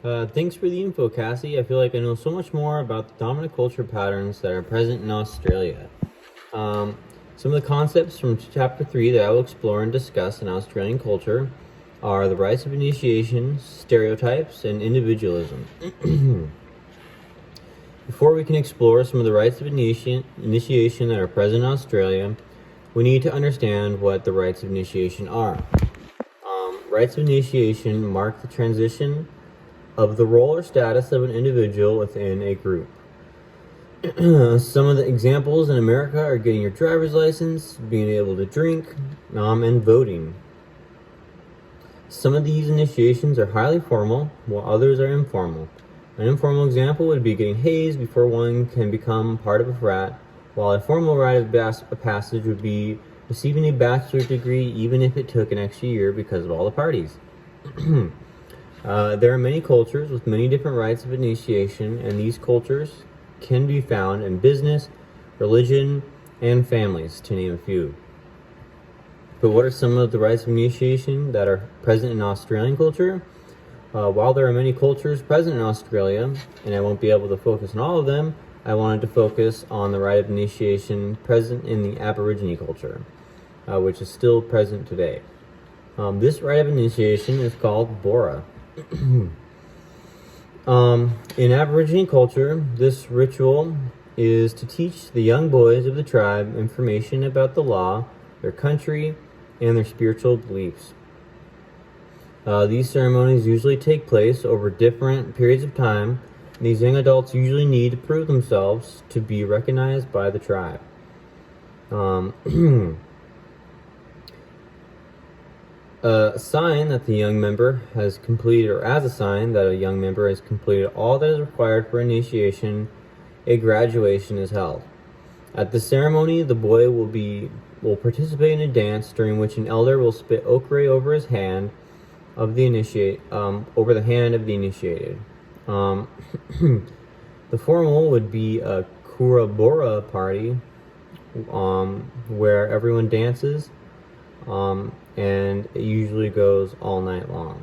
Thanks for the info, Cassie. I feel like I know so much more about the dominant culture patterns that are present in Australia. Um, some of the concepts from Chapter 3 that I will explore and discuss in Australian culture are the rites of initiation, stereotypes, and individualism. Before we can explore some of the rites of initiation that are present in Australia, we need to understand what the rites of initiation are. Rites of initiation mark the transition of the role or status of an individual within a group. Some of the examples in America are getting your driver's license, being able to drink, and voting. Some of these initiations are highly formal, while others are informal. An informal example would be getting hazed before one can become part of a frat, while a formal rite of passage would be receiving a bachelor's degree even if it took an extra year because of all the parties. There are many cultures with many different rites of initiation, and these cultures can be found in business, religion, and families, to name a few. But what are some of the rites of initiation that are present in Australian culture? While there are many cultures present in Australia, and I won't be able to focus on all of them, I wanted to focus on the rite of initiation present in the Aborigine culture, which is still present today. This rite of initiation is called Bora. In Aborigine culture, this ritual is to teach the young boys of the tribe information about the law, their country, and their spiritual beliefs. These ceremonies usually take place over different periods of time, and these young adults usually need to prove themselves to be recognized by the tribe. A sign that the young member has completed, or as a sign that a young member has completed all that is required for initiation, a graduation is held. At the ceremony, the boy will participate in a dance during which an elder will spit ochre over his hand of the over the hand of the initiated. The formal would be a Kurabora party, where everyone dances, and it usually goes all night long.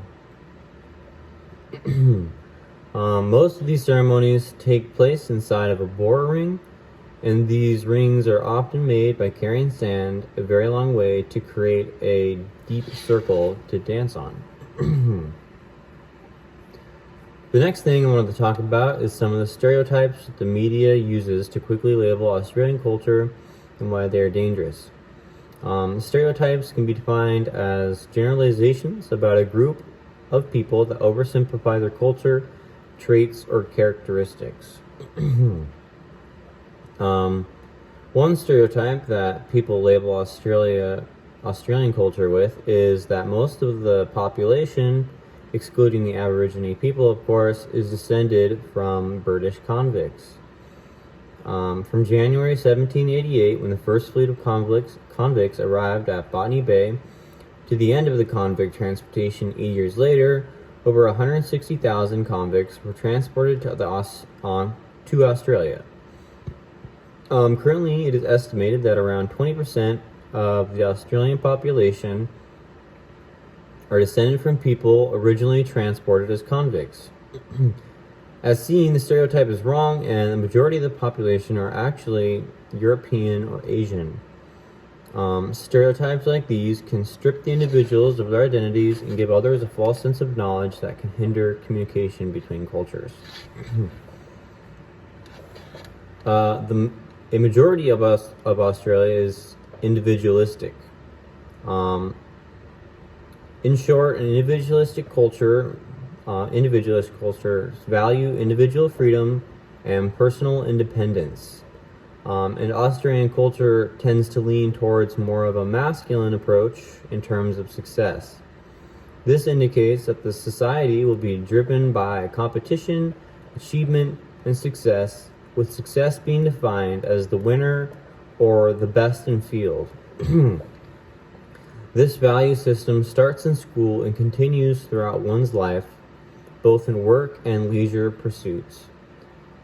Most of these ceremonies take place inside of a Bora ring, and these rings are often made by carrying sand a very long way to create a deep circle to dance on. The next thing I wanted to talk about is some of the stereotypes that the media uses to quickly label Australian culture and why they are dangerous. Stereotypes can be defined as generalizations about a group of people that oversimplify their culture, traits, or characteristics. One stereotype that people label Australian culture with is that most of the population, excluding the Aborigine people, of course, is descended from British convicts. From January 1788, when the first fleet of convicts arrived at Botany Bay, to the end of the convict transportation 8 years later, over 160,000 convicts were transported to Australia. Currently, it is estimated that around 20% of the Australian population are descended from people originally transported as convicts. As seen, the stereotype is wrong, and the majority of the population are actually European or Asian. Stereotypes like these can strip the individuals of their identities and give others a false sense of knowledge that can hinder communication between cultures. A majority of Australia is individualistic. In short, an individualist cultures value individual freedom and personal independence. And Australian culture tends to lean towards more of a masculine approach in terms of success. This indicates that the society will be driven by competition, achievement, and success, with success being defined as the winner or the best in field. This value system starts in school and continues throughout one's life, both in work and leisure pursuits.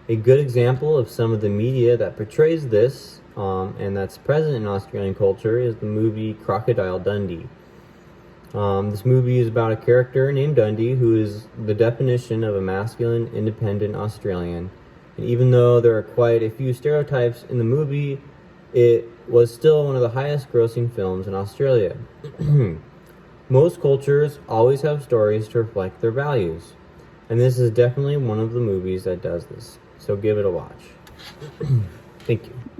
A good example of some of the media that portrays this, and that's present in Australian culture, is the movie Crocodile Dundee. This movie is about a character named Dundee who is the definition of a masculine, independent Australian. And even though there are quite a few stereotypes in the movie, it was still one of the highest grossing films in Australia. Most cultures always have stories to reflect their values, and this is definitely one of the movies that does this. So give it a watch. Thank you.